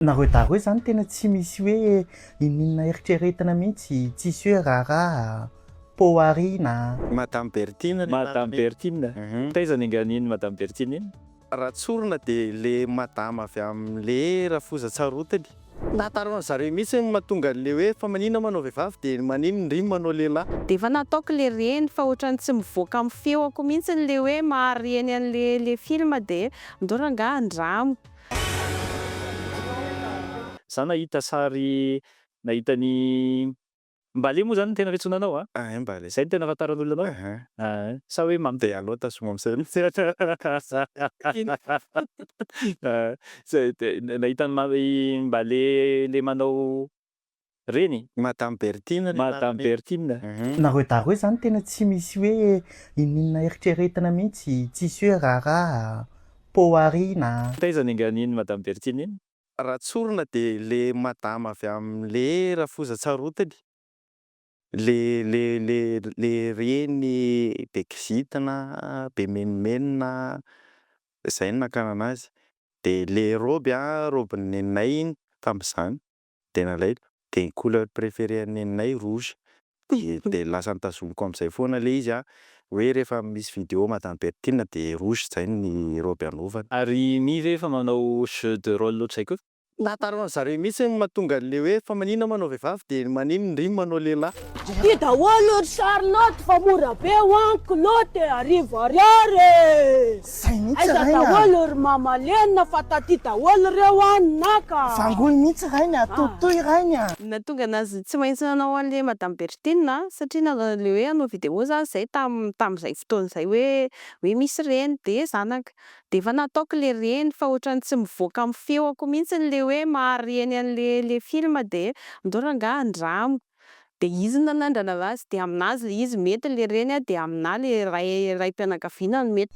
Nareo daholo zany tena tsy misy hoe ininona eritreretina mihitsy, tsisy hoe raharaha, poariana. Madame Bertine. Madame Bertine. Taiza ninganiny Madame Bertine iny? Raha tsorina dia le madama avy amin'le Rafoza-Tsarontany. Nahataran'ny zareo mihitsy ny mahatonga an'le hoe fa maninona manao vehivavy dia maninona indriny manao lehilahy. Dia efa nataoko le reny fa ohatrany tsy mivoaka amin'ny feoko mihitsy le hoe mahareny an'le film dia andao rangahy andramo. Za nahita sary, nahita ny Mbalé moa zany tena fiantsoana anao Mbale. Zay no tena ahafantaran'olona anao? Sa hoe Dia alao tasoma amin'izay. nahita Mbalé le manao reny? Madame Bertine. Madame Bertine. Nareo daholo zany tena tsy misy hoe ininona eritreretina mihitsy, tsisy hoe raharaha, poariana. Taiza ninganiny Madame Bertine iny? Raha tsorina dia le madama avy amin'le Rafoza-Tsarontany. Le reny Bekizitina, be menimenina, izay no nakana anazy. Dia le robe robe neninay tamin'izany dia nalaiko. Dia ny couleur préférée neninay rouge. Dia lasa nitazomiko amin'izay foana le izy hoe rehefa misy vidéo Madame Bertine dia rouge izay ny robe anaovany. Ary mi ve efa manao jeu de rôle loatra izay koa? Nahataran'ny zareo mihitsy ny mahatonga an'le hoe fa maninona manao vehivavy dia maninona indriny manao lehilahy. Ty daholo ry Charlotte fa mora be hoaniko loty arivo ariary. Aiza daholo ry mama Lena fa taty daholo reo naka. Vangoy mihitsy rainy, atotoy rainy. Nahatonga anazy tsy maintsy nanao an'le Madame Bertine satria nanao le hoe hanao vidéo zany zay tamin'izay fotoana izay hoe misy reny dia zanaka. Dia efa nataoko le reny fa ohatrany tsy mivoaka amin'ny feoko mihitsy le hoe mahareny an'le film dia andao rangahy andramo. Dia izy no nanandrana azy dia aminazy le izy mety le reny dia aminahy le raim-pianakaviana no mety.